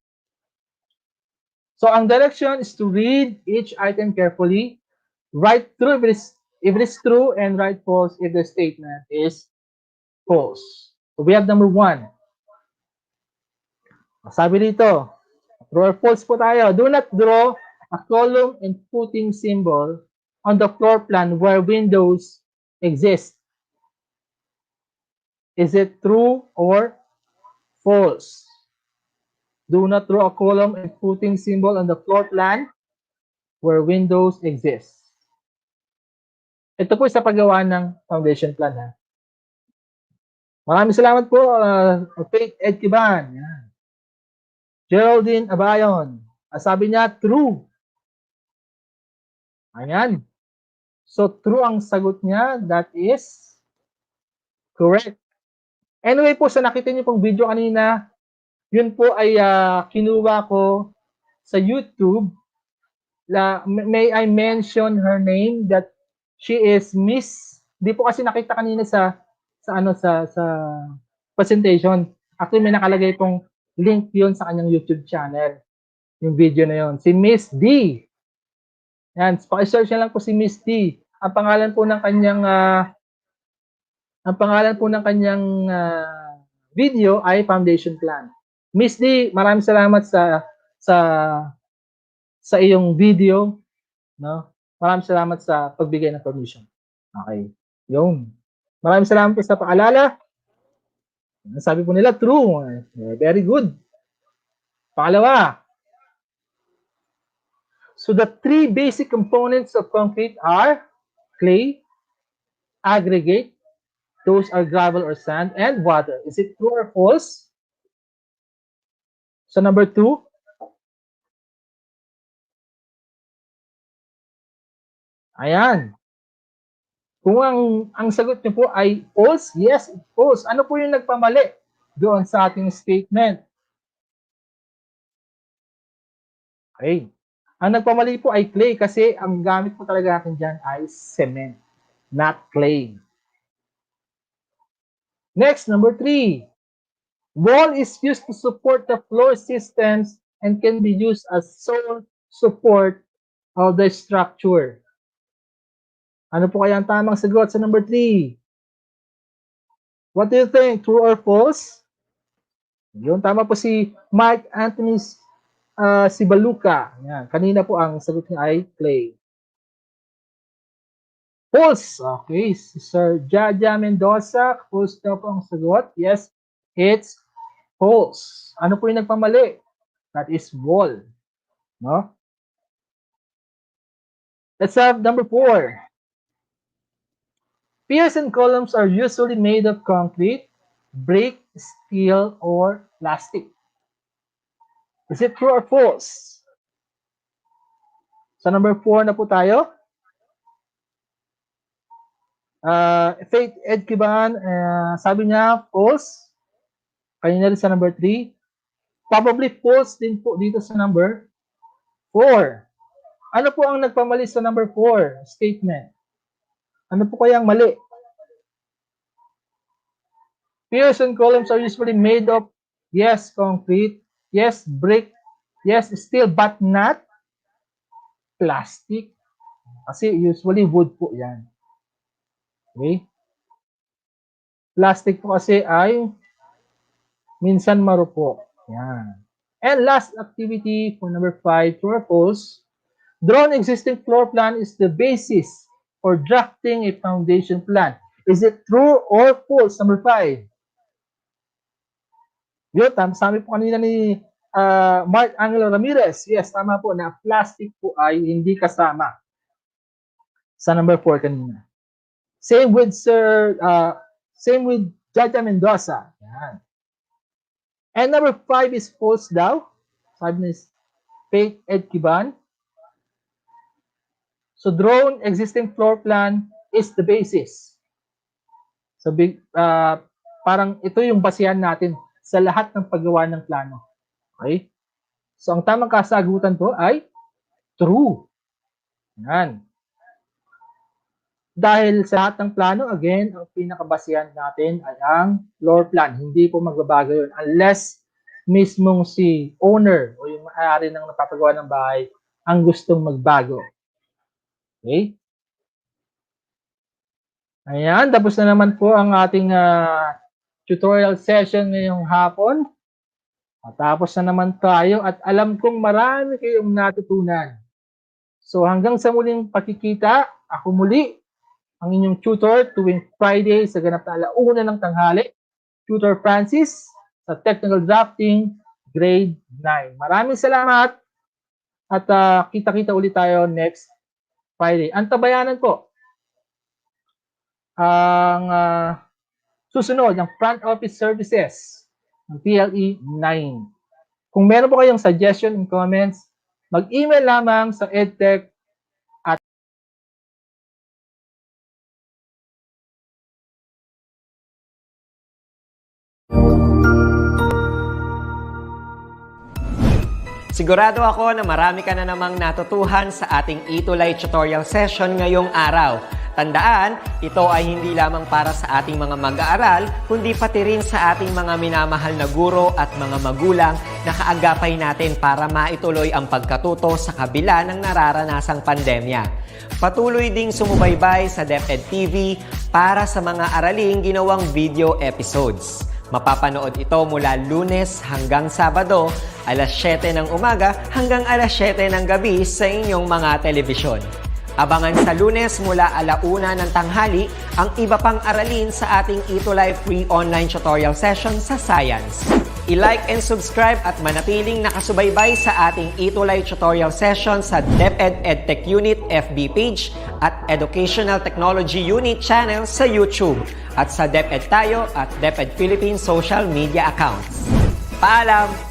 [SPEAKER 3] So, ang direction is to read each item carefully, write true if it is true, and write false if the statement is false. So, we have number 1. Sabi dito, true or false po tayo. Do not draw a column and footing symbol on the floor plan where windows exist. Is it true or false? Do not draw a column and footing symbol on the floor plan where windows exist. Ito po sa paggawa ng foundation plan. Ha? Maraming salamat po, Faith Edkiban. Yan. Geraldine Abayon. Sabi niya, true. Ayan. So, true ang sagot niya. That is correct. Anyway po, sa nakita niyo pong video kanina, yun po ay kinuha ko sa YouTube. May I mention her name that she is Miss. Di po kasi nakita kanina sa presentation. Actually, may nakalagay pong link yun sa kanyang YouTube channel. Yung video na yun. Si Miss D. Yan, paki-search na lang po si Miss D. Ang pangalan po ng kanyang video ay Foundation Plan. Miss D, maraming salamat sa iyong video, no? Maraming salamat sa pagbigay ng permission. Okay. Yun. Maraming salamat po sa paalala. Sabi po nila, true. Very good. Pangalawa. So the 3 basic components of concrete are clay, aggregate, those are gravel or sand, and water. Is it true or false? So number 2. Ayan. Kung ang sagot niyo po ay false, yes, false. Ano po yung nagpamali doon sa ating statement? Okay. Ang nagpamali po ay clay kasi ang gamit po talaga natin dyan ay cement, not clay. Next, number 3. Wall is used to support the floor systems and can be used as sole support of the structure. Ano po kaya ang tamang sagot sa number 3? What do you think? True or false? Yun, tama po si Mark Anthony si Baluka. Yan. Kanina po ang sagot niya ay clay. False. Okay. Si Sir Jaja Mendoza, false daw po ang sagot. Yes, it's false. Ano po yung nagpamali? That is wall. No? Let's have number 4. Piers and columns are usually made of concrete, brick, steel, or plastic. Is it true or false? Sa number 4 na po tayo. Faith Ed Kiban, sabi niya false. Kanina rin sa number 3. Probably false din po dito sa number 4. Ano po ang nagpamali sa number 4 statement? Ano po kayang mali? Piers and columns are usually made of, yes, concrete, yes, brick, yes, steel, but not plastic. Kasi usually wood po yan. Okay? Plastic po kasi ay minsan marupok. Yan. And last activity for number 5, true or false. Drawn existing floor plan is the basis for drafting a foundation plan. Is it true or false? Number 5. Yun, sabi po kanina ni Mark Angelo Ramirez. Yes, tama po na plastic po ay hindi kasama sa number 4 kanina. Same with Jaja Mendoza. Yan. And number 5 is false daw. Sabi ni Faith Ed Kiban. So, drawn existing floor plan is the basis. So, parang ito yung basihan natin sa lahat ng paggawa ng plano. Okay? So, ang tamang kasagutan po ay true. Yan. Dahil sa lahat ng plano, again, ang pinakabasihan natin ay ang floor plan. Hindi po magbabago yun unless mismong si owner o yung may-ari ng napapagawa ng bahay ang gustong magbago. Okay? Ayan, tapos na naman po ang ating tutorial session ngayong hapon. At tapos na naman tayo at alam kong marami kayong natutunan. So hanggang sa muling pakikita, ako muli ang inyong tutor tuwing Friday sa ganap na 1:00 ng tanghali. Tutor Francis sa Technical Drafting, Grade 9. Maraming salamat at kita-kita ulit tayo next Friday. Antabayanan po ang susunod ng Front Office Services ng PLE 9. Kung meron po kayong suggestion and comments, mag-email lamang sa Edtech.
[SPEAKER 4] Sigurado ako na marami ka na namang natutuhan sa ating ETUlay tutorial session ngayong araw. Tandaan, ito ay hindi lamang para sa ating mga mag-aaral, kundi pati rin sa ating mga minamahal na guro at mga magulang na kaagapay natin para maituloy ang pagkatuto sa kabila ng nararanasang pandemya. Patuloy ding sumubaybay sa DepEd TV para sa mga araling ginawang video episodes. Mapapanood ito mula Lunes hanggang Sabado, alas 7 ng umaga hanggang alas 7 ng gabi sa inyong mga telebisyon. Abangan sa Lunes mula 1:00 ng tanghali ang iba pang aralin sa ating ETUlay free online tutorial session sa Science. I-like and subscribe at manatiling nakasubaybay sa ating ETUlay tutorial session sa DepEd Edtech Unit FB page at Educational Technology Unit channel sa YouTube at sa DepEd Tayo at DepEd Philippines social media accounts. Paalam!